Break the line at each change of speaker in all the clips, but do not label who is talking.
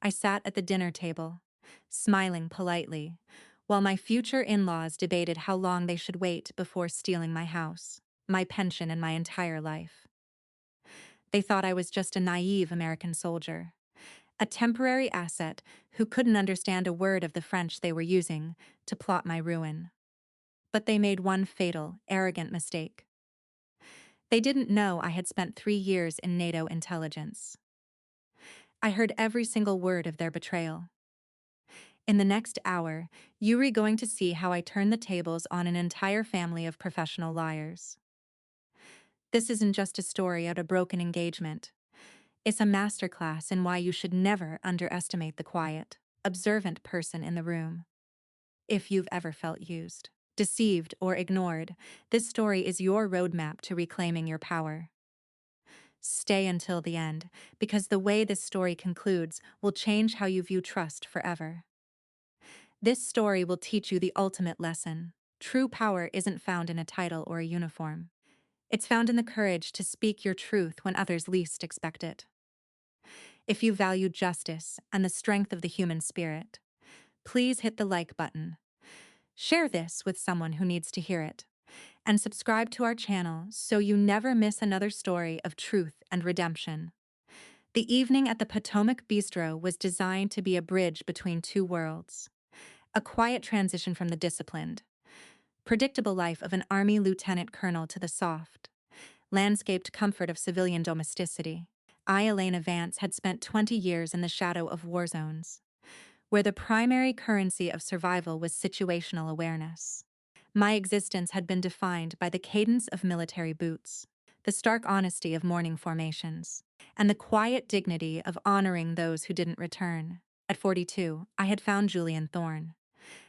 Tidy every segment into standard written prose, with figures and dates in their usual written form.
I sat at the dinner table, smiling politely, while my future in-laws debated how long they should wait before stealing my house, my pension, and my entire life. They thought I was just a naive American soldier, a temporary asset who couldn't understand a word of the French they were using to plot my ruin. But they made one fatal, arrogant mistake. They didn't know I had spent 3 years in NATO intelligence. I heard every single word of their betrayal. In the next hour, you're going to see how I turn the tables on an entire family of professional liars. This isn't just a story of a broken engagement. It's a masterclass in why you should never underestimate the quiet, observant person in the room. If you've ever felt used, deceived, or ignored, this story is your roadmap to reclaiming your power. Stay until the end, because the way this story concludes will change how you view trust forever. This story will teach you the ultimate lesson. True power isn't found in a title or a uniform. It's found in the courage to speak your truth when others least expect it. If you value justice and the strength of the human spirit, please hit the like button. Share this with someone who needs to hear it. And subscribe to our channel so you never miss another story of truth and redemption. The evening at the Potomac Bistro was designed to be a bridge between two worlds. A quiet transition from the disciplined, predictable life of an Army lieutenant colonel to the soft, landscaped comfort of civilian domesticity. I, Elena Vance, had spent 20 years in the shadow of war zones, where the primary currency of survival was situational awareness. My existence had been defined by the cadence of military boots, the stark honesty of morning formations, and the quiet dignity of honoring those who didn't return. At 42, I had found Julian Thorne,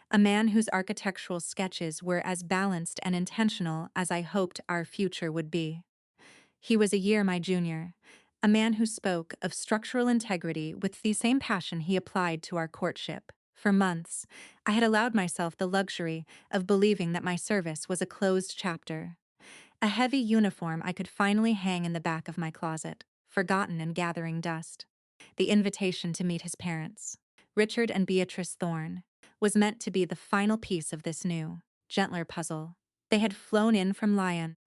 a man whose architectural sketches were as balanced and intentional as I hoped our future would be. He was a year my junior, a man who spoke of structural integrity with the same passion he applied to our courtship. For months, I had allowed myself the luxury of believing that my service was a closed chapter, a heavy uniform I could finally hang in the back of my closet, forgotten and gathering dust. The invitation to meet his parents, Richard and Beatrice Thorne, was meant to be the final piece of this new, gentler puzzle. They had flown in from Lyon,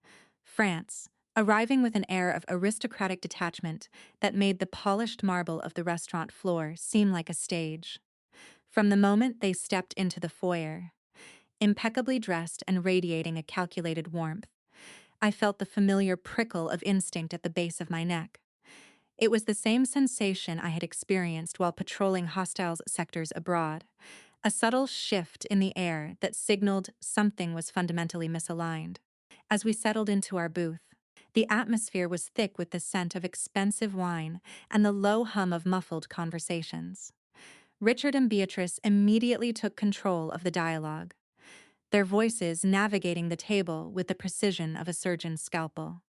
France, arriving with an air of aristocratic detachment that made the polished marble of the restaurant floor seem like a stage. From the moment they stepped into the foyer, impeccably dressed and radiating a calculated warmth, I felt the familiar prickle of instinct at the base of my neck. It was the same sensation I had experienced while patrolling hostile sectors abroad, a subtle shift in the air that signaled something was fundamentally misaligned. As we settled into our booth, the atmosphere was thick with the scent of expensive wine and the low hum of muffled conversations. Richard and Beatrice immediately took control of the dialogue, their voices navigating the table with the precision of a surgeon's scalpel.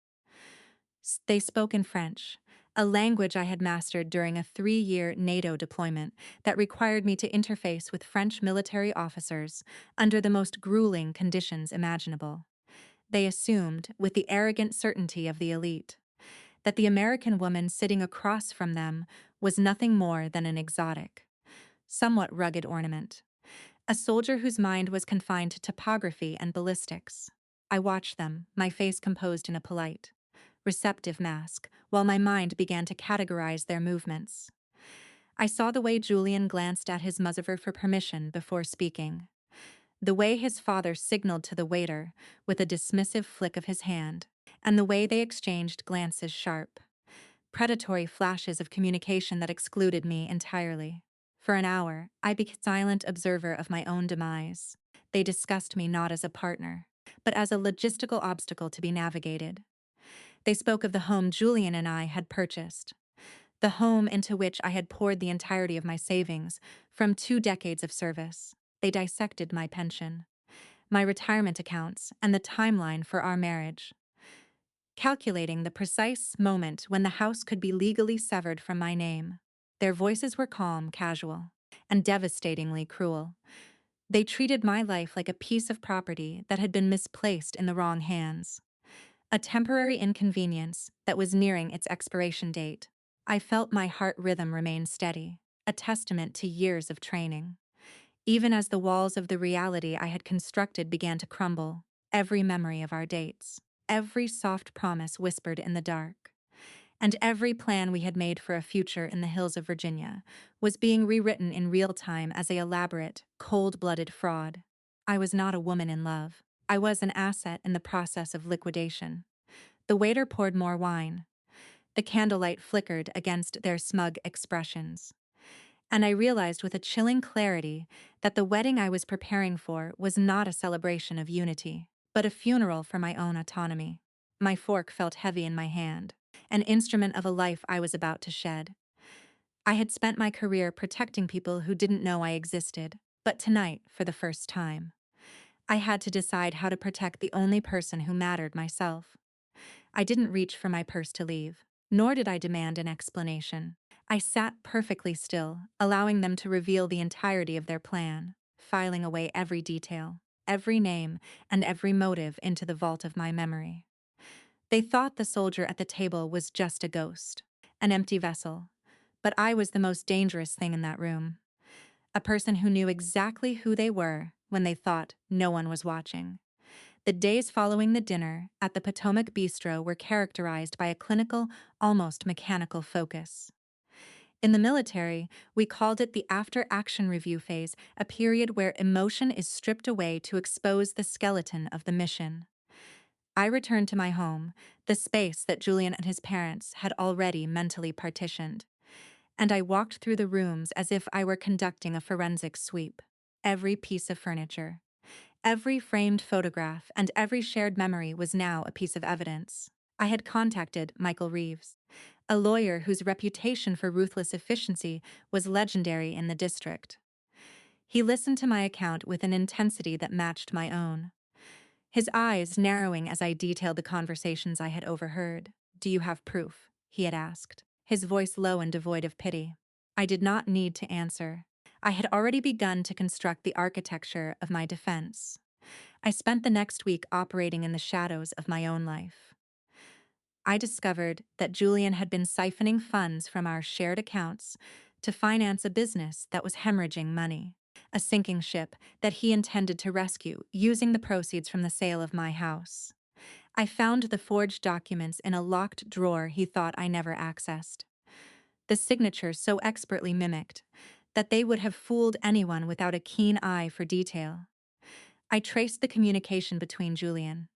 They spoke in French, a language I had mastered during a 3-year NATO deployment that required me to interface with French military officers under the most grueling conditions imaginable. They assumed, with the arrogant certainty of the elite, that the American woman sitting across from them was nothing more than an exotic, somewhat rugged ornament, a soldier whose mind was confined to topography and ballistics. I watched them, my face composed in a polite, receptive mask, while my mind began to categorize their movements. I saw the way Julian glanced at his muzzler for permission before speaking, the way his father signaled to the waiter with a dismissive flick of his hand, and the way they exchanged glances sharp, predatory flashes of communication that excluded me entirely. For an hour, I became a silent observer of my own demise. They discussed me not as a partner, but as a logistical obstacle to be navigated. They spoke of the home Julian and I had purchased, the home into which I had poured the entirety of my savings from 2 decades of service. They dissected my pension, my retirement accounts, and the timeline for our marriage, calculating the precise moment when the house could be legally severed from my name. Their voices were calm, casual, and devastatingly cruel. They treated my life like a piece of property that had been misplaced in the wrong hands, a temporary inconvenience that was nearing its expiration date. I felt my heart rhythm remain steady. a testament to years of training. Even as the walls of the reality I had constructed began to crumble, every memory of our dates, every soft promise whispered in the dark, and every plan we had made for a future in the hills of Virginia was being rewritten in real time as a elaborate, cold-blooded fraud. I was not a woman in love. I was an asset in the process of liquidation. The waiter poured more wine. The candlelight flickered against their smug expressions. And I realized with a chilling clarity that the wedding I was preparing for was not a celebration of unity, but a funeral for my own autonomy. My fork felt heavy in my hand, an instrument of a life I was about to shed. I had spent my career protecting people who didn't know I existed, but tonight, for the first time, I had to decide how to protect the only person who mattered, myself. I didn't reach for my purse to leave, nor did I demand an explanation. I sat perfectly still, allowing them to reveal the entirety of their plan, filing away every detail, every name, and every motive into the vault of my memory. They thought the soldier at the table was just a ghost, an empty vessel, but I was the most dangerous thing in that room. A person who knew exactly who they were when they thought no one was watching. The days following the dinner at the Potomac Bistro were characterized by a clinical, almost mechanical focus. In the military, we called it the after-action review phase, a period where emotion is stripped away to expose the skeleton of the mission. I returned to my home, the space that Julian and his parents had already mentally partitioned, and I walked through the rooms as if I were conducting a forensic sweep. Every piece of furniture, every framed photograph, and every shared memory was now a piece of evidence. I had contacted Michael Reeves, a lawyer whose reputation for ruthless efficiency was legendary in the district. He listened to my account with an intensity that matched my own, his eyes narrowing as I detailed the conversations I had overheard. "Do you have proof?" he had asked, his voice low and devoid of pity. I did not need to answer. I had already begun to construct the architecture of my defense. I spent the next week operating in the shadows of my own life. I discovered that Julian had been siphoning funds from our shared accounts to finance a business that was hemorrhaging money, a sinking ship that he intended to rescue using the proceeds from the sale of my house. I found the forged documents in a locked drawer he thought I never accessed, the signatures so expertly mimicked that they would have fooled anyone without a keen eye for detail. I traced the communication between Julian,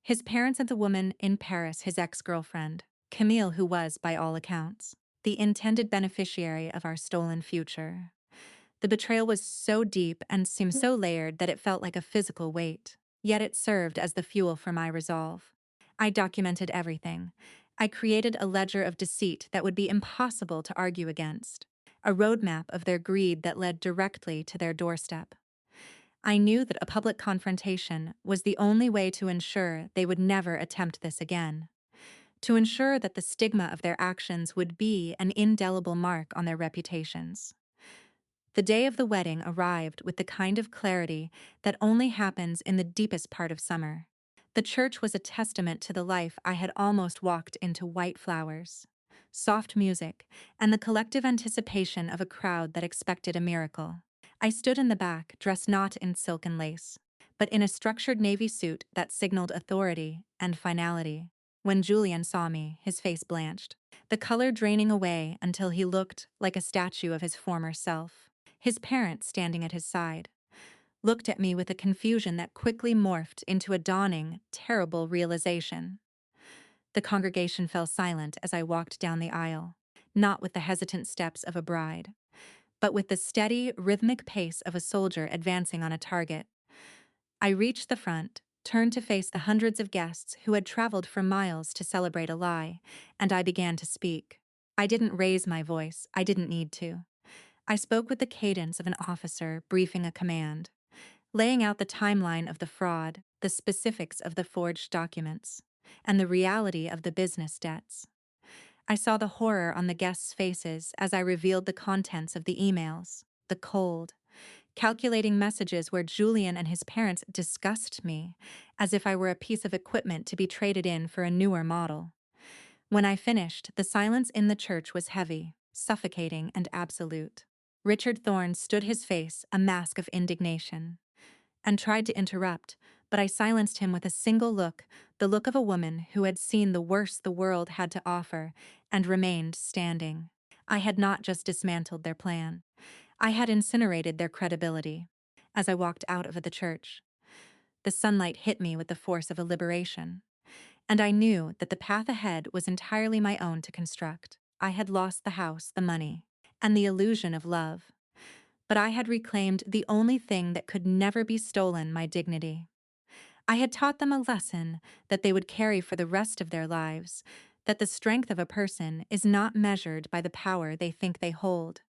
his parents, and the woman in Paris, his ex-girlfriend, Camille, who was, by all accounts, the intended beneficiary of our stolen future. The betrayal was so deep and seemed so layered that it felt like a physical weight, yet it served as the fuel for my resolve. I documented everything. I created a ledger of deceit that would be impossible to argue against, a roadmap of their greed that led directly to their doorstep. I knew that a public confrontation was the only way to ensure they would never attempt this again, to ensure that the stigma of their actions would be an indelible mark on their reputations. The day of the wedding arrived with the kind of clarity that only happens in the deepest part of summer. The church was a testament to the life I had almost walked into: white flowers, soft music, and the collective anticipation of a crowd that expected a miracle. I stood in the back, dressed not in silk and lace, but in a structured navy suit that signaled authority and finality. When Julian saw me, his face blanched, the color draining away until he looked like a statue of his former self. His parents, standing at his side, looked at me with a confusion that quickly morphed into a dawning, terrible realization. The congregation fell silent as I walked down the aisle, not with the hesitant steps of a bride, but with the steady, rhythmic pace of a soldier advancing on a target. I reached the front, turned to face the hundreds of guests who had traveled for miles to celebrate a lie, and I began to speak. I didn't raise my voice. I didn't need to. I spoke with the cadence of an officer briefing a command, laying out the timeline of the fraud, the specifics of the forged documents, and the reality of the business debts. I saw the horror on the guests' faces as I revealed the contents of the emails, the cold, calculating messages where Julian and his parents discussed me as if I were a piece of equipment to be traded in for a newer model. When I finished, the silence in the church was heavy. suffocating and absolute. Richard Thorne stood his face a mask of indignation, and tried to interrupt, but I silenced him with a single look, the look of a woman who had seen the worst the world had to offer and remained standing. I had not just dismantled their plan. I had incinerated their credibility. As I walked out of the church, the sunlight hit me with the force of a liberation, and I knew that the path ahead was entirely my own to construct. I had lost the house, the money, and the illusion of love, but I had reclaimed the only thing that could never be stolen, my dignity. I had taught them a lesson that they would carry for the rest of their lives, that the strength of a person is not measured by the power they think they hold,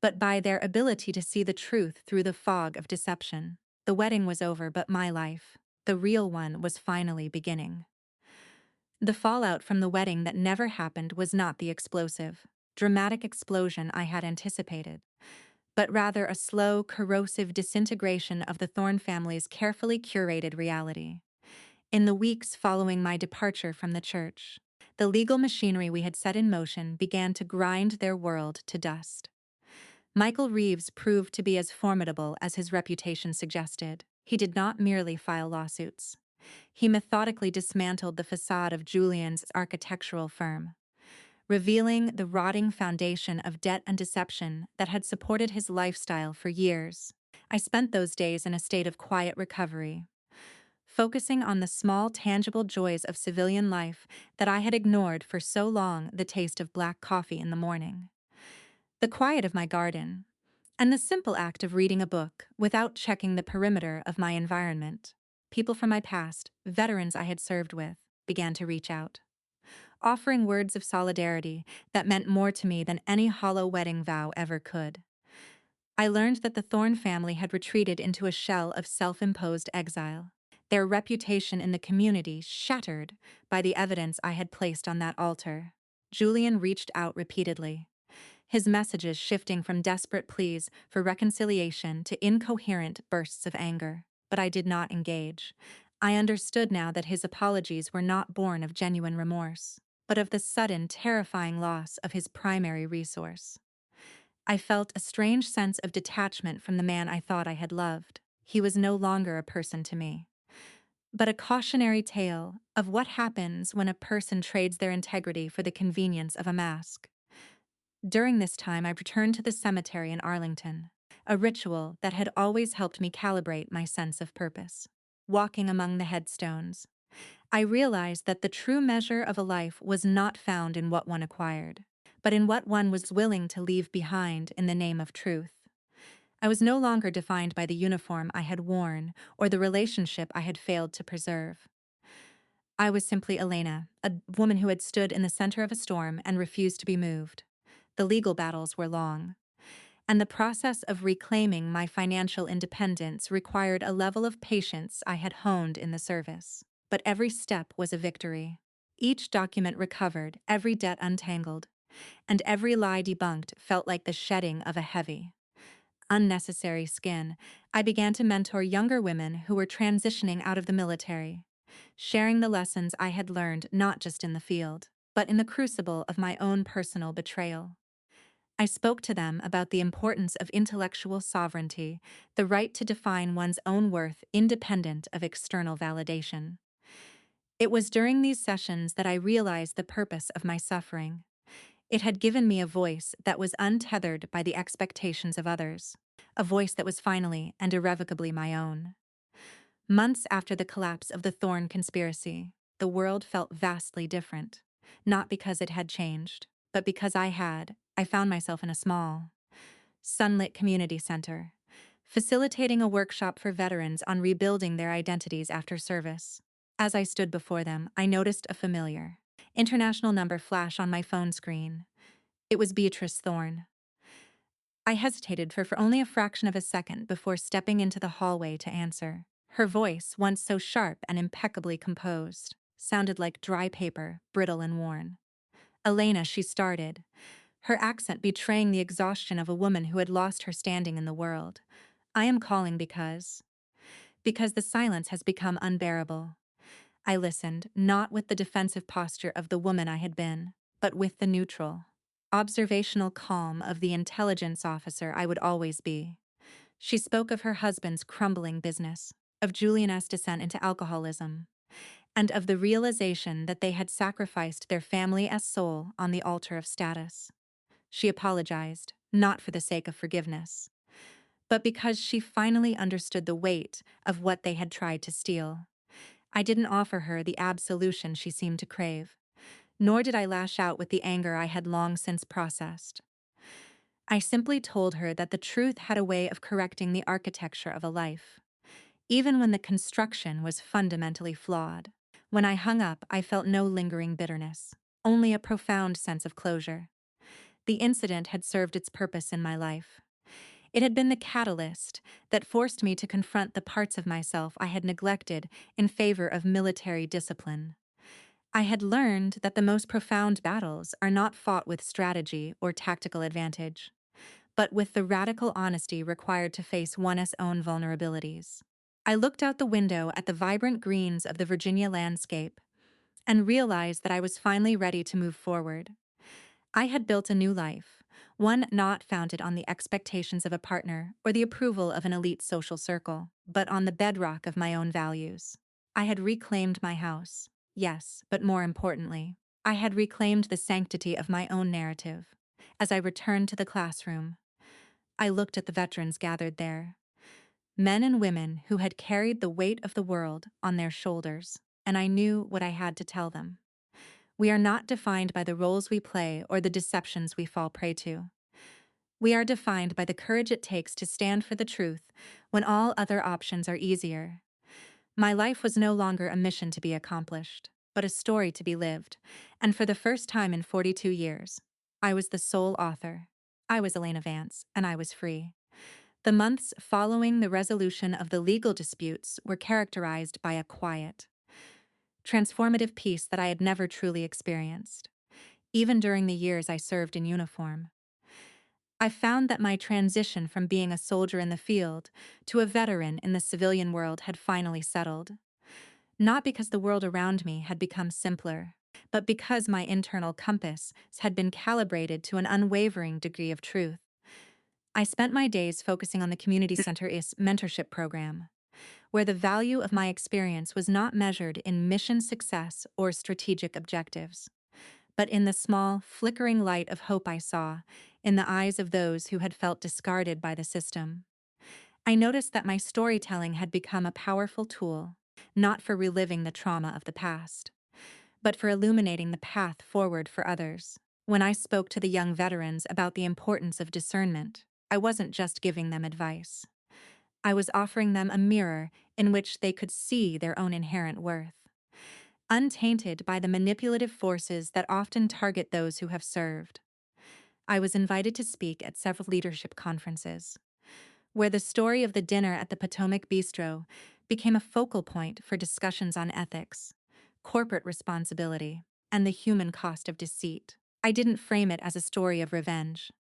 but by their ability to see the truth through the fog of deception. The wedding was over, but my life, the real one, was finally beginning. The fallout from the wedding that never happened was not the explosive, dramatic explosion I had anticipated, but rather a slow, corrosive disintegration of the Thorne family's carefully curated reality. In the weeks following my departure from the church, the legal machinery we had set in motion began to grind their world to dust. Michael Reeves proved to be as formidable as his reputation suggested. He did not merely file lawsuits. He methodically dismantled the facade of Julian's architectural firm, revealing the rotting foundation of debt and deception that had supported his lifestyle for years. I spent those days in a state of quiet recovery, focusing on the small, tangible joys of civilian life that I had ignored for so long: the taste of black coffee in the morning, the quiet of my garden, and the simple act of reading a book without checking the perimeter of my environment. People from my past, veterans I had served with, began to reach out, offering words of solidarity that meant more to me than any hollow wedding vow ever could. I learned that the Thorne family had retreated into a shell of self-imposed exile, their reputation in the community shattered by the evidence I had placed on that altar. Julian reached out repeatedly, his messages shifting from desperate pleas for reconciliation to incoherent bursts of anger. But I did not engage. I understood now that his apologies were not born of genuine remorse, but of the sudden, terrifying loss of his primary resource. I felt a strange sense of detachment from the man I thought I had loved. He was no longer a person to me, but a cautionary tale of what happens when a person trades their integrity for the convenience of a mask. During this time, I returned to the cemetery in Arlington, a ritual that had always helped me calibrate my sense of purpose. Walking among the headstones, I realized that the true measure of a life was not found in what one acquired, but in what one was willing to leave behind in the name of truth. I was no longer defined by the uniform I had worn or the relationship I had failed to preserve. I was simply Elena, a woman who had stood in the center of a storm and refused to be moved. The legal battles were long, and the process of reclaiming my financial independence required a level of patience I had honed in the service. But every step was a victory. Each document recovered, every debt untangled, and every lie debunked felt like the shedding of a heavy, unnecessary skin. I began to mentor younger women who were transitioning out of the military, sharing the lessons I had learned not just in the field, but in the crucible of my own personal betrayal. I spoke to them about the importance of intellectual sovereignty, the right to define one's own worth independent of external validation. It was during these sessions that I realized the purpose of my suffering. It had given me a voice that was untethered by the expectations of others, a voice that was finally and irrevocably my own. Months after the collapse of the Thorne conspiracy, the world felt vastly different, not because it had changed, but because I found myself in a small, sunlit community center, facilitating a workshop for veterans on rebuilding their identities after service. As I stood before them, I noticed a familiar, international number flash on my phone screen. It was Beatrice Thorne. I hesitated for only a fraction of a second before stepping into the hallway to answer. Her voice, once so sharp and impeccably composed, sounded like dry paper, brittle and worn. "Elena," she started, her accent betraying the exhaustion of a woman who had lost her standing in the world. "I am calling because the silence has become unbearable." I listened, not with the defensive posture of the woman I had been, but with the neutral, observational calm of the intelligence officer I would always be. She spoke of her husband's crumbling business, of Juliana's descent into alcoholism, and of the realization that they had sacrificed their family as soul on the altar of status. She apologized, not for the sake of forgiveness, but because she finally understood the weight of what they had tried to steal. I didn't offer her the absolution she seemed to crave, nor did I lash out with the anger I had long since processed. I simply told her that the truth had a way of correcting the architecture of a life, even when the construction was fundamentally flawed. When I hung up, I felt no lingering bitterness, only a profound sense of closure. The incident had served its purpose in my life. It had been the catalyst that forced me to confront the parts of myself I had neglected in favor of military discipline. I had learned that the most profound battles are not fought with strategy or tactical advantage, but with the radical honesty required to face one's own vulnerabilities. I looked out the window at the vibrant greens of the Virginia landscape and realized that I was finally ready to move forward. I had built a new life, one not founded on the expectations of a partner or the approval of an elite social circle, but on the bedrock of my own values. I had reclaimed my house, yes, but more importantly, I had reclaimed the sanctity of my own narrative. As I returned to the classroom, I looked at the veterans gathered there, men and women who had carried the weight of the world on their shoulders, and I knew what I had to tell them. We are not defined by the roles we play or the deceptions we fall prey to. We are defined by the courage it takes to stand for the truth when all other options are easier. My life was no longer a mission to be accomplished, but a story to be lived, and for the first time in 42 years, I was the sole author. I was Elena Vance, and I was free. The months following the resolution of the legal disputes were characterized by a quiet, transformative peace that I had never truly experienced, even during the years I served in uniform. I found that my transition from being a soldier in the field to a veteran in the civilian world had finally settled, not because the world around me had become simpler, but because my internal compass had been calibrated to an unwavering degree of truth. I spent my days focusing on the Community Center's mentorship program, where the value of my experience was not measured in mission success or strategic objectives, but in the small, flickering light of hope I saw in the eyes of those who had felt discarded by the system. I noticed that my storytelling had become a powerful tool, not for reliving the trauma of the past, but for illuminating the path forward for others. When I spoke to the young veterans about the importance of discernment, I wasn't just giving them advice. I was offering them a mirror in which they could see their own inherent worth, untainted by the manipulative forces that often target those who have served. I was invited to speak at several leadership conferences, where the story of the dinner at the Potomac Bistro became a focal point for discussions on ethics, corporate responsibility, and the human cost of deceit. I didn't frame it as a story of revenge.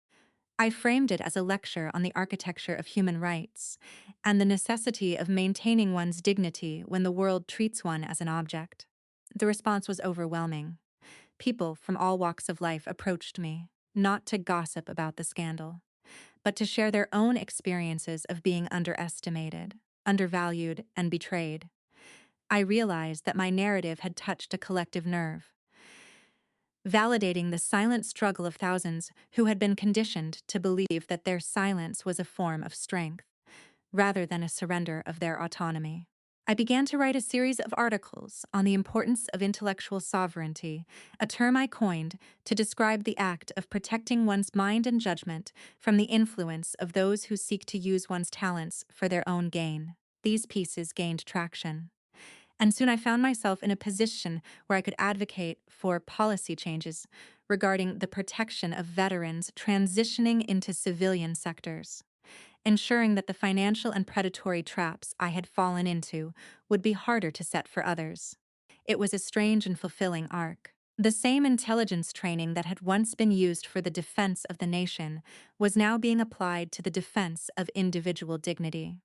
I framed it as a lecture on the architecture of human rights and the necessity of maintaining one's dignity when the world treats one as an object. The response was overwhelming. People from all walks of life approached me, not to gossip about the scandal, but to share their own experiences of being underestimated, undervalued, and betrayed. I realized that my narrative had touched a collective nerve, validating the silent struggle of thousands who had been conditioned to believe that their silence was a form of strength, rather than a surrender of their autonomy. I began to write a series of articles on the importance of intellectual sovereignty, a term I coined to describe the act of protecting one's mind and judgment from the influence of those who seek to use one's talents for their own gain. These pieces gained traction, and soon I found myself in a position where I could advocate for policy changes regarding the protection of veterans transitioning into civilian sectors, ensuring that the financial and predatory traps I had fallen into would be harder to set for others. It was a strange and fulfilling arc. The same intelligence training that had once been used for the defense of the nation was now being applied to the defense of individual dignity.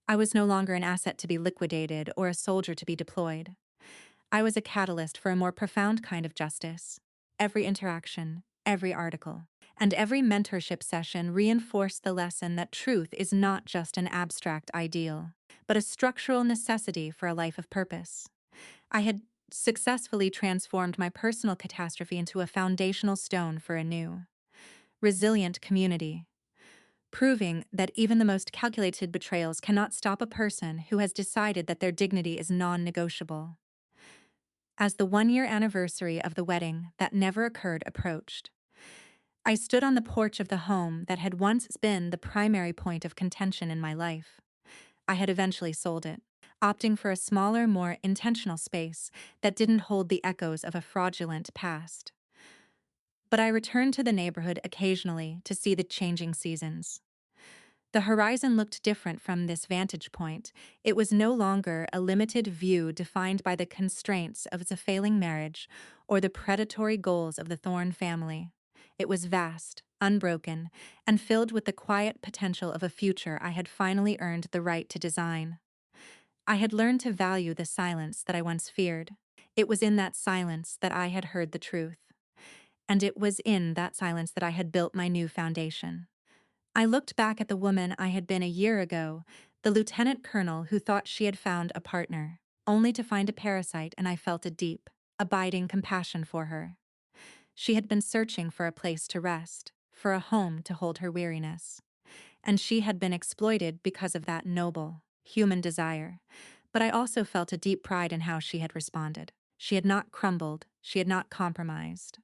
I was no longer an asset to be liquidated or a soldier to be deployed. I was a catalyst for a more profound kind of justice. Every interaction, Every article and every mentorship session reinforced the lesson that truth is not just an abstract ideal, but a structural necessity for a life of purpose. I had successfully transformed my personal catastrophe into a foundational stone for a new, resilient community, proving that even the most calculated betrayals cannot stop a person who has decided that their dignity is non negotiable. As the 1 year anniversary of the wedding that never occurred approached, I stood on the porch of the home that had once been the primary point of contention in my life. I had eventually sold it, opting for a smaller, more intentional space that didn't hold the echoes of a fraudulent past. But I returned to the neighborhood occasionally to see the changing seasons. The horizon looked different from this vantage point. It was no longer a limited view defined by the constraints of a failing marriage or the predatory goals of the Thorne family. It was vast, unbroken, and filled with the quiet potential of a future I had finally earned the right to design. I had learned to value the silence that I once feared. It was in that silence that I had heard the truth, and it was in that silence that I had built my new foundation. I looked back at the woman I had been a year ago, the lieutenant colonel who thought she had found a partner, only to find a parasite, and I felt a deep, abiding compassion for her. She had been searching for a place to rest, for a home to hold her weariness, and she had been exploited because of that noble, human desire. But I also felt a deep pride in how she had responded. She had not crumbled, she had not compromised,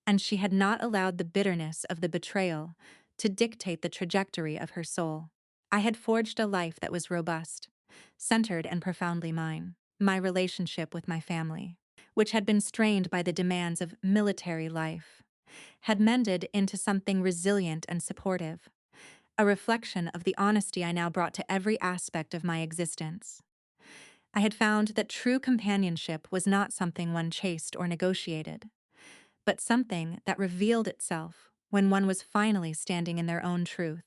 and she had not allowed the bitterness of the betrayal to dictate the trajectory of her soul. I had forged a life that was robust, centered, and profoundly mine. My relationship with my family, which had been strained by the demands of military life, had mended into something resilient and supportive, a reflection of the honesty I now brought to every aspect of my existence. I had found that true companionship was not something one chased or negotiated, but something that revealed itself when one was finally standing in their own truth.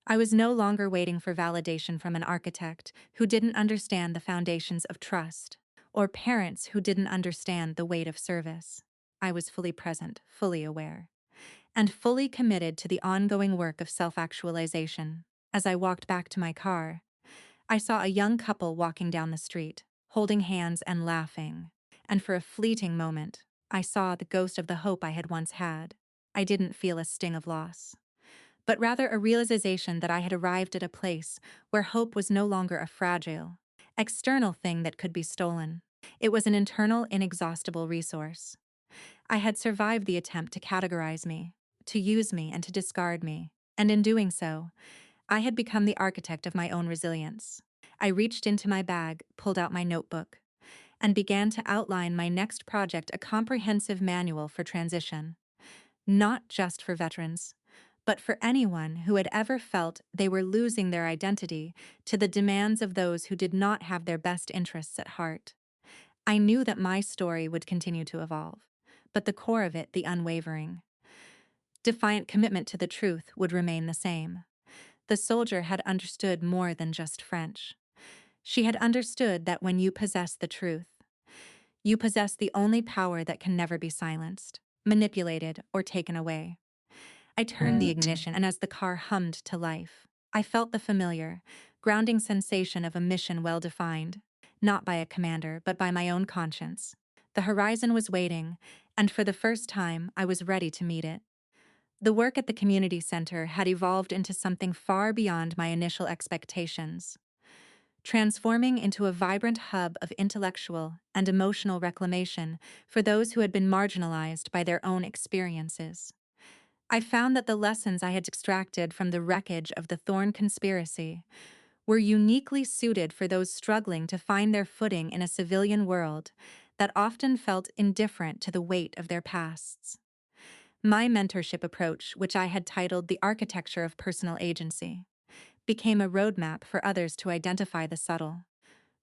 I was no longer waiting for validation from an architect who didn't understand the foundations of trust, or parents who didn't understand the weight of service. I was fully present, fully aware, and fully committed to the ongoing work of self-actualization. As I walked back to my car, I saw a young couple walking down the street, holding hands and laughing, and for a fleeting moment, I saw the ghost of the hope I had once had. I didn't feel a sting of loss, but rather a realization that I had arrived at a place where hope was no longer a fragile, external thing that could be stolen. It was an internal, inexhaustible resource. I had survived the attempt to categorize me, to use me, and to discard me, and in doing so, I had become the architect of my own resilience. I reached into my bag, pulled out my notebook, and began to outline my next project, a comprehensive manual for transition. Not just for veterans, but for anyone who had ever felt they were losing their identity to the demands of those who did not have their best interests at heart. I knew that my story would continue to evolve, but the core of it, the unwavering, defiant commitment to the truth, would remain the same. The soldier had understood more than just French. She had understood that when you possess the truth, you possess the only power that can never be silenced, manipulated, or taken away. I turned the ignition, and as the car hummed to life, I felt the familiar, grounding sensation of a mission well defined, not by a commander, but by my own conscience. The horizon was waiting, and for the first time, I was ready to meet it. The work at the community center had evolved into something far beyond my initial expectations, transforming into a vibrant hub of intellectual and emotional reclamation for those who had been marginalized by their own experiences. I found that the lessons I had extracted from the wreckage of the Thorne conspiracy were uniquely suited for those struggling to find their footing in a civilian world that often felt indifferent to the weight of their pasts. My mentorship approach, which I had titled The Architecture of Personal Agency, became a roadmap for others to identify the subtle,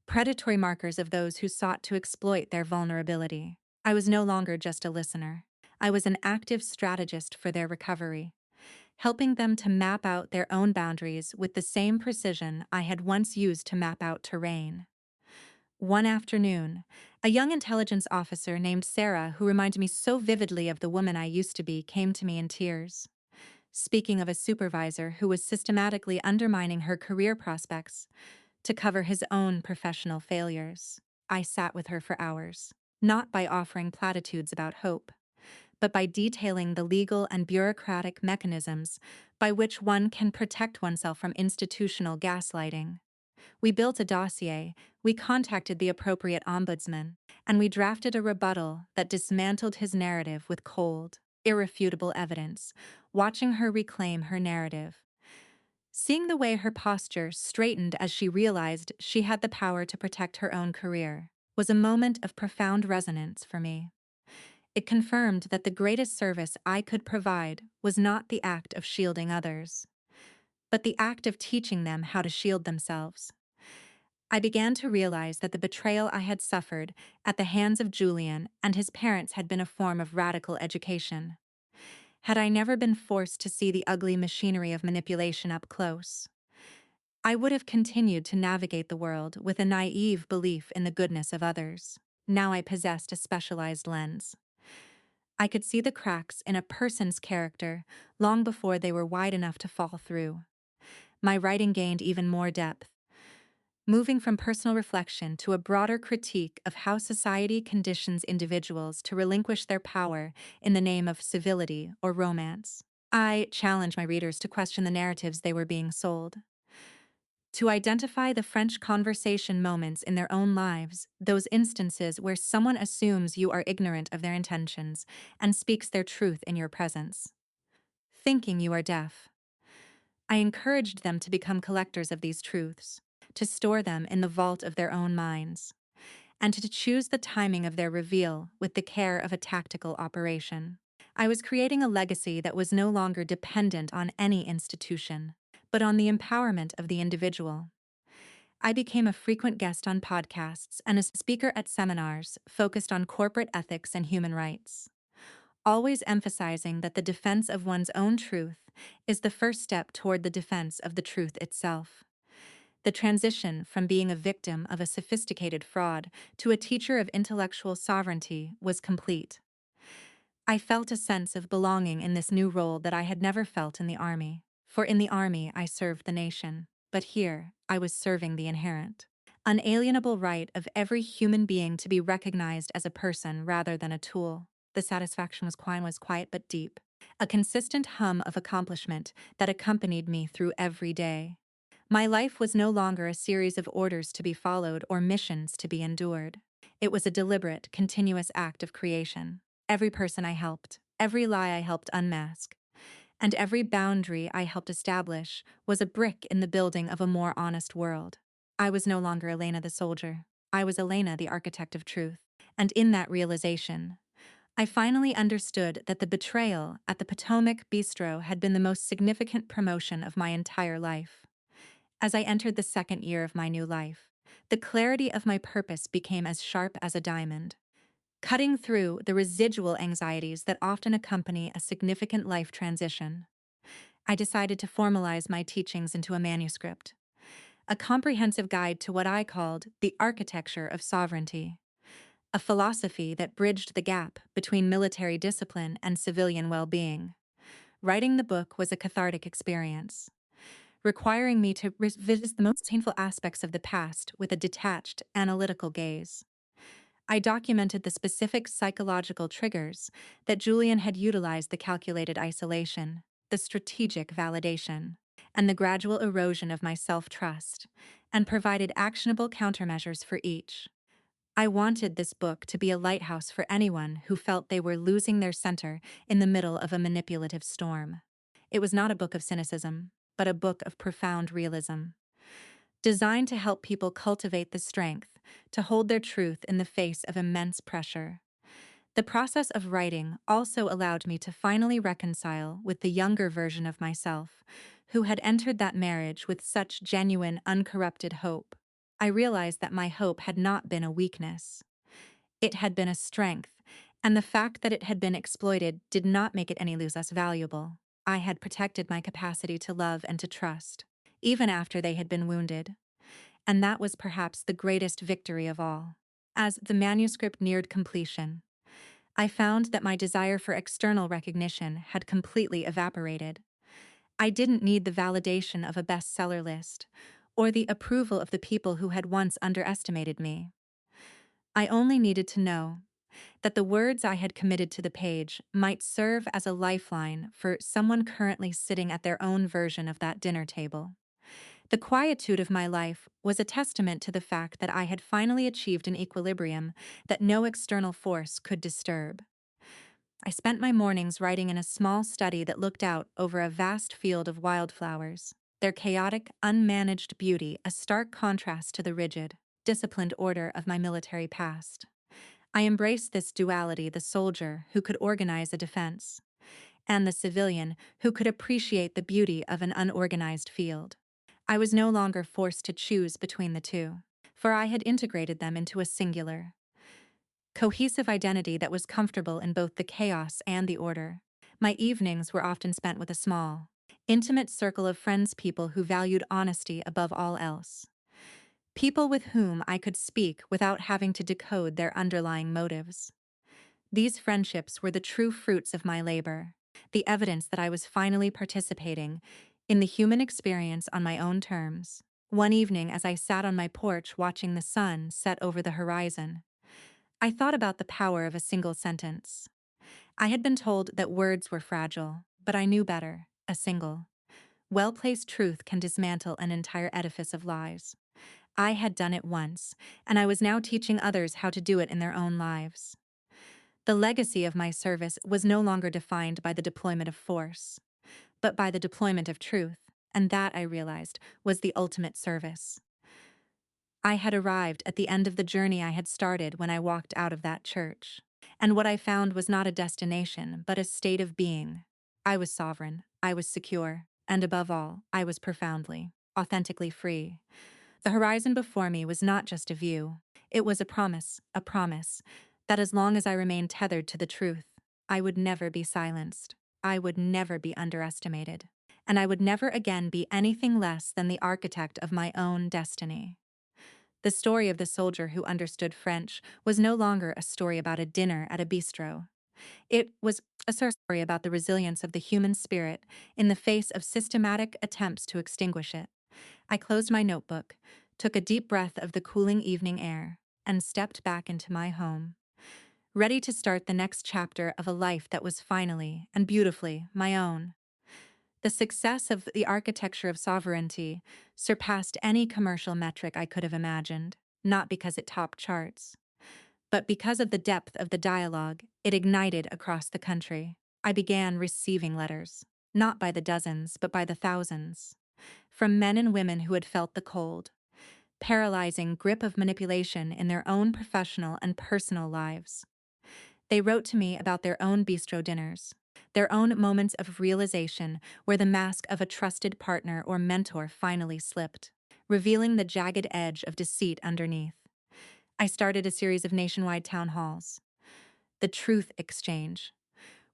predatory markers of those who sought to exploit their vulnerability. I was no longer just a listener. I was an active strategist for their recovery, helping them to map out their own boundaries with the same precision I had once used to map out terrain. One afternoon, a young intelligence officer named Sarah, who reminded me so vividly of the woman I used to be, came to me in tears. Speaking of a supervisor who was systematically undermining her career prospects to cover his own professional failures, I sat with her for hours, not by offering platitudes about hope, but by detailing the legal and bureaucratic mechanisms by which one can protect oneself from institutional gaslighting. We built a dossier, we contacted the appropriate ombudsman, and we drafted a rebuttal that dismantled his narrative with cold, irrefutable evidence, watching her reclaim her narrative. Seeing the way her posture straightened as she realized she had the power to protect her own career was a moment of profound resonance for me. It confirmed that the greatest service I could provide was not the act of shielding others, but the act of teaching them how to shield themselves. I began to realize that the betrayal I had suffered at the hands of Julian and his parents had been a form of radical education. Had I never been forced to see the ugly machinery of manipulation up close, I would have continued to navigate the world with a naive belief in the goodness of others. Now I possessed a specialized lens. I could see the cracks in a person's character long before they were wide enough to fall through. My writing gained even more depth, moving from personal reflection to a broader critique of how society conditions individuals to relinquish their power in the name of civility or romance. I challenged my readers to question the narratives they were being sold, to identify the French conversation moments in their own lives, those instances where someone assumes you are ignorant of their intentions and speaks their truth in your presence, thinking you are deaf. I encouraged them to become collectors of these truths, to store them in the vault of their own minds, and to choose the timing of their reveal with the care of a tactical operation. I was creating a legacy that was no longer dependent on any institution, but on the empowerment of the individual. I became a frequent guest on podcasts and a speaker at seminars focused on corporate ethics and human rights, always emphasizing that the defense of one's own truth is the first step toward the defense of the truth itself. The transition from being a victim of a sophisticated fraud to a teacher of intellectual sovereignty was complete. I felt a sense of belonging in this new role that I had never felt in the army, for in the army I served the nation, but here I was serving the inherent, unalienable right of every human being to be recognized as a person rather than a tool. The satisfaction was quiet but deep, a consistent hum of accomplishment that accompanied me through every day. My life was no longer a series of orders to be followed or missions to be endured. It was a deliberate, continuous act of creation. Every person I helped, every lie I helped unmask, and every boundary I helped establish was a brick in the building of a more honest world. I was no longer Elena the soldier. I was Elena the architect of truth. And in that realization, I finally understood that the betrayal at the Potomac Bistro had been the most significant promotion of my entire life. As I entered the second year of my new life, the clarity of my purpose became as sharp as a diamond, cutting through the residual anxieties that often accompany a significant life transition. I decided to formalize my teachings into a manuscript, a comprehensive guide to what I called the architecture of sovereignty, a philosophy that bridged the gap between military discipline and civilian well-being. Writing the book was a cathartic experience, requiring me to revisit the most painful aspects of the past with a detached, analytical gaze. I documented the specific psychological triggers that Julian had utilized: the calculated isolation, the strategic validation, and the gradual erosion of my self-trust, and provided actionable countermeasures for each. I wanted this book to be a lighthouse for anyone who felt they were losing their center in the middle of a manipulative storm. It was not a book of cynicism, but a book of profound realism, designed to help people cultivate the strength to hold their truth in the face of immense pressure. The process of writing also allowed me to finally reconcile with the younger version of myself, who had entered that marriage with such genuine, uncorrupted hope. I realized that my hope had not been a weakness. It had been a strength, and the fact that it had been exploited did not make it any less valuable. I had protected my capacity to love and to trust, even after they had been wounded. And that was perhaps the greatest victory of all. As the manuscript neared completion, I found that my desire for external recognition had completely evaporated. I didn't need the validation of a bestseller list or the approval of the people who had once underestimated me. I only needed to know that the words I had committed to the page might serve as a lifeline for someone currently sitting at their own version of that dinner table. The quietude of my life was a testament to the fact that I had finally achieved an equilibrium that no external force could disturb. I spent my mornings writing in a small study that looked out over a vast field of wildflowers, their chaotic, unmanaged beauty a stark contrast to the rigid, disciplined order of my military past. I embraced this duality: the soldier who could organize a defense, and the civilian who could appreciate the beauty of an unorganized field. I was no longer forced to choose between the two, for I had integrated them into a singular, cohesive identity that was comfortable in both the chaos and the order. My evenings were often spent with a small, intimate circle of friends, people who valued honesty above all else. People with whom I could speak without having to decode their underlying motives. These friendships were the true fruits of my labor, the evidence that I was finally participating in the human experience on my own terms. One evening, as I sat on my porch watching the sun set over the horizon, I thought about the power of a single sentence. I had been told that words were fragile, but I knew better. A single, well-placed truth can dismantle an entire edifice of lies. I had done it once, and I was now teaching others how to do it in their own lives. The legacy of my service was no longer defined by the deployment of force, but by the deployment of truth, and that, I realized, was the ultimate service. I had arrived at the end of the journey I had started when I walked out of that church, and what I found was not a destination, but a state of being. I was sovereign, I was secure, and above all, I was profoundly, authentically free. The horizon before me was not just a view. It was a promise, that as long as I remained tethered to the truth, I would never be silenced, I would never be underestimated, and I would never again be anything less than the architect of my own destiny. The story of the soldier who understood French was no longer a story about a dinner at a bistro. It was a story about the resilience of the human spirit in the face of systematic attempts to extinguish it. I closed my notebook, took a deep breath of the cooling evening air, and stepped back into my home, ready to start the next chapter of a life that was finally and beautifully my own. The success of the architecture of sovereignty surpassed any commercial metric I could have imagined, not because it topped charts, but because of the depth of the dialogue it ignited across the country. I began receiving letters, not by the dozens, but by the thousands, from men and women who had felt the cold, paralyzing grip of manipulation in their own professional and personal lives. They wrote to me about their own bistro dinners, their own moments of realization where the mask of a trusted partner or mentor finally slipped, revealing the jagged edge of deceit underneath. I started a series of nationwide town halls, the Truth Exchange,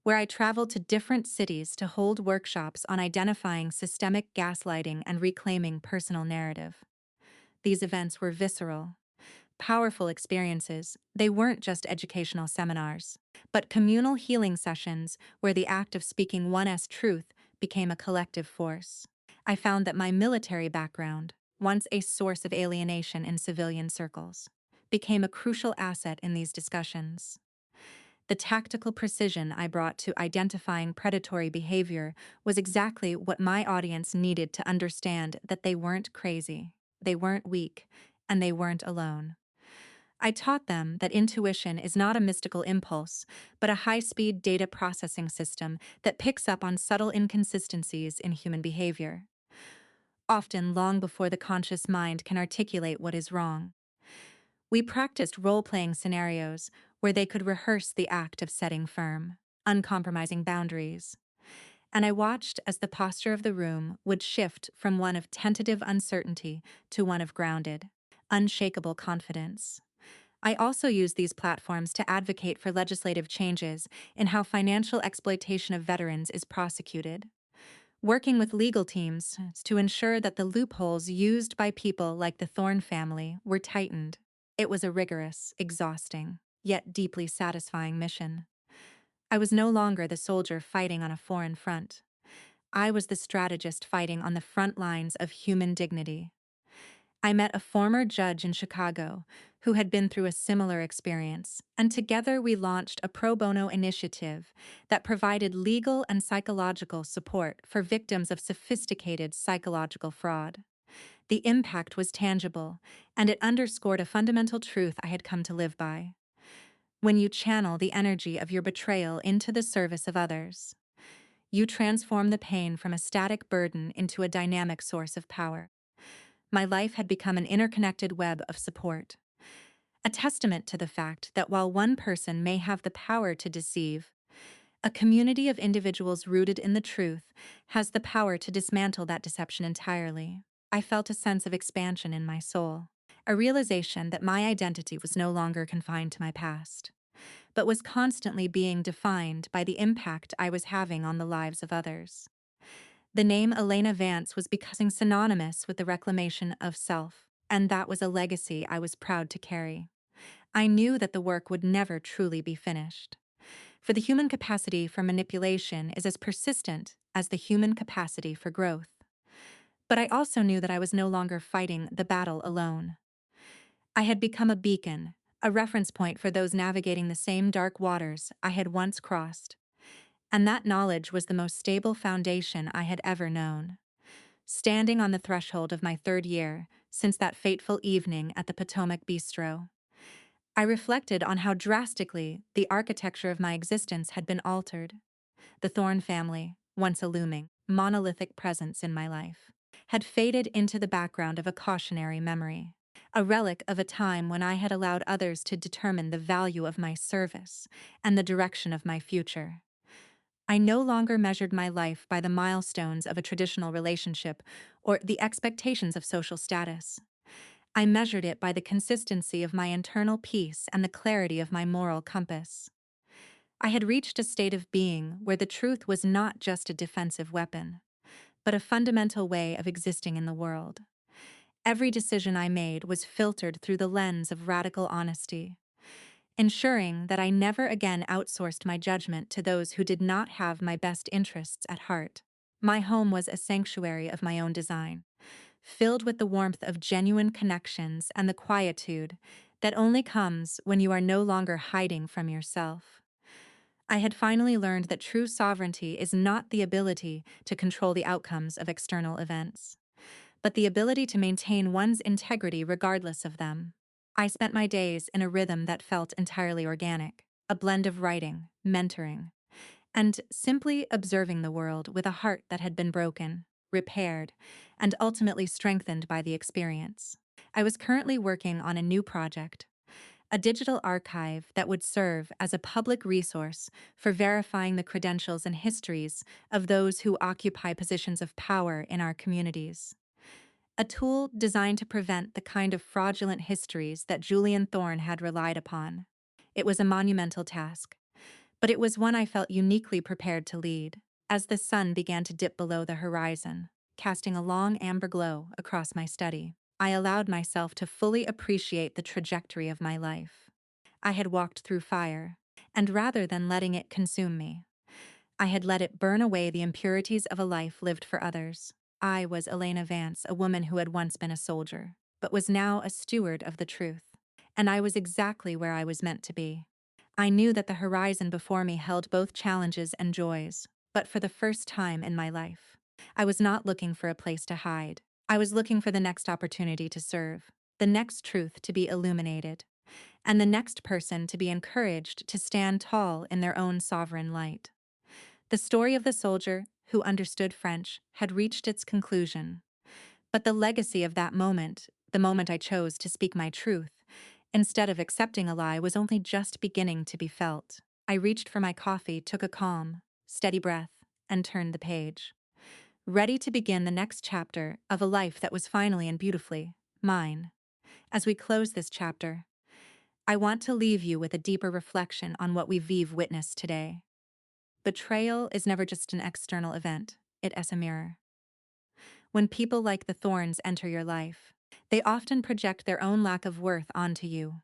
where I traveled to different cities to hold workshops on identifying systemic gaslighting and reclaiming personal narrative. These events were visceral, powerful experiences. They weren't just educational seminars, but communal healing sessions where the act of speaking one's truth became a collective force. I found that my military background, once a source of alienation in civilian circles, became a crucial asset in these discussions. The tactical precision I brought to identifying predatory behavior was exactly what my audience needed to understand that they weren't crazy, they weren't weak, and they weren't alone. I taught them that intuition is not a mystical impulse, but a high-speed data processing system that picks up on subtle inconsistencies in human behavior, often long before the conscious mind can articulate what is wrong. We practiced role-playing scenarios where they could rehearse the act of setting firm, uncompromising boundaries, and I watched as the posture of the room would shift from one of tentative uncertainty to one of grounded, unshakable confidence. I also use these platforms to advocate for legislative changes in how financial exploitation of veterans is prosecuted. working with legal teams to ensure that the loopholes used by people like the Thorne family were tightened. It was a rigorous, exhausting, yet deeply satisfying mission. I was no longer the soldier fighting on a foreign front. I was the strategist fighting on the front lines of human dignity. I met a former judge in Chicago who had been through a similar experience, and together we launched a pro bono initiative that provided legal and psychological support for victims of sophisticated psychological fraud. The impact was tangible, and it underscored a fundamental truth I had come to live by. When you channel the energy of your betrayal into the service of others, you transform the pain from a static burden into a dynamic source of power. My life had become an interconnected web of support, a testament to the fact that while one person may have the power to deceive, a community of individuals rooted in the truth has the power to dismantle that deception entirely. I felt a sense of expansion in my soul, a realization that my identity was no longer confined to my past, but was constantly being defined by the impact I was having on the lives of others. The name Elena Vance was becoming synonymous with the reclamation of self, and that was a legacy I was proud to carry. I knew that the work would never truly be finished, for the human capacity for manipulation is as persistent as the human capacity for growth. But I also knew that I was no longer fighting the battle alone. I had become a beacon, a reference point for those navigating the same dark waters I had once crossed, and that knowledge was the most stable foundation I had ever known. Standing on the threshold of my third year since that fateful evening at the Potomac Bistro, I reflected on how drastically the architecture of my existence had been altered. The Thorne family, once a looming, monolithic presence in my life, had faded into the background of a cautionary memory, a relic of a time when I had allowed others to determine the value of my service and the direction of my future. I no longer measured my life by the milestones of a traditional relationship or the expectations of social status. I measured it by the consistency of my internal peace and the clarity of my moral compass. I had reached a state of being where the truth was not just a defensive weapon, but a fundamental way of existing in the world. Every decision I made was filtered through the lens of radical honesty, ensuring that I never again outsourced my judgment to those who did not have my best interests at heart. My home was a sanctuary of my own design, filled with the warmth of genuine connections and the quietude that only comes when you are no longer hiding from yourself. I had finally learned that true sovereignty is not the ability to control the outcomes of external events, but the ability to maintain one's integrity regardless of them. I spent my days in a rhythm that felt entirely organic, a blend of writing, mentoring, and simply observing the world with a heart that had been broken, repaired, and ultimately strengthened by the experience. I was currently working on a new project, a digital archive that would serve as a public resource for verifying the credentials and histories of those who occupy positions of power in our communities. A tool designed to prevent the kind of fraudulent histories that Julian Thorne had relied upon. It was a monumental task, but it was one I felt uniquely prepared to lead. As the sun began to dip below the horizon, casting a long amber glow across my study, I allowed myself to fully appreciate the trajectory of my life. I had walked through fire, and rather than letting it consume me, I had let it burn away the impurities of a life lived for others. I was Elena Vance, a woman who had once been a soldier, but was now a steward of the truth. And I was exactly where I was meant to be. I knew that the horizon before me held both challenges and joys, but for the first time in my life, I was not looking for a place to hide. I was looking for the next opportunity to serve, the next truth to be illuminated, and the next person to be encouraged to stand tall in their own sovereign light. The story of the soldier who understood French had reached its conclusion, but the legacy of that moment, the moment I chose to speak my truth, instead of accepting a lie, was only just beginning to be felt. I reached for my coffee, took a calm, steady breath, and turned the page, ready to begin the next chapter of a life that was finally and beautifully mine. As we close this chapter, I want to leave you with a deeper reflection on what we've witnessed today. Betrayal is never just an external event. it as a mirror. When people like the thorns enter your life, they often project their own lack of worth onto you.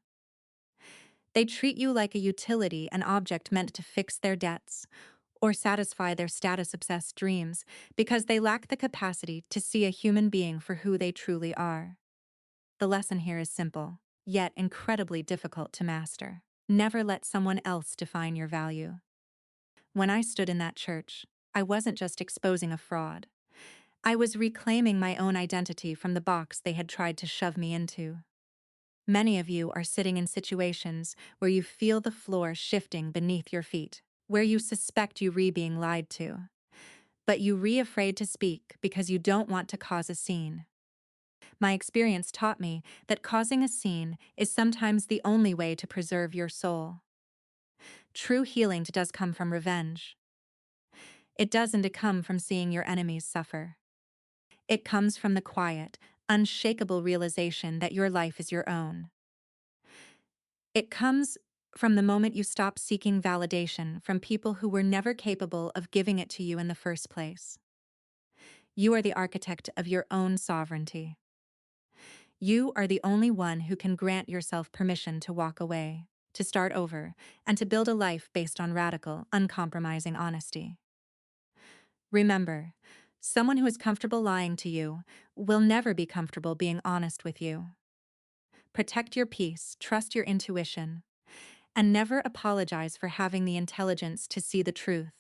They treat you like a utility, an object meant to fix their debts or satisfy their status-obsessed dreams because they lack the capacity to see a human being for who they truly are. The lesson here is simple, yet incredibly difficult to master. Never let someone else define your value. When I stood in that church, I wasn't just exposing a fraud. I was reclaiming my own identity from the box they had tried to shove me into. Many of you are sitting in situations where you feel the floor shifting beneath your feet, where you suspect you're being lied to, but you're afraid to speak because you don't want to cause a scene. My experience taught me that causing a scene is sometimes the only way to preserve your soul. True healing does come from revenge. It doesn't come from seeing your enemies suffer. It comes from the quiet, unshakable realization that your life is your own. It comes from the moment you stop seeking validation from people who were never capable of giving it to you in the first place. You are the architect of your own sovereignty. You are the only one who can grant yourself permission to walk away, to start over, and to build a life based on radical, uncompromising honesty. Remember, someone who is comfortable lying to you will never be comfortable being honest with you. Protect your peace, trust your intuition, and never apologize for having the intelligence to see the truth.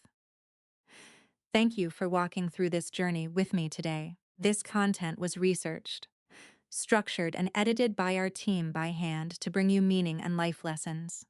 Thank you for walking through this journey with me today. This content was researched, structured, and edited by our team by hand to bring you meaning and life lessons.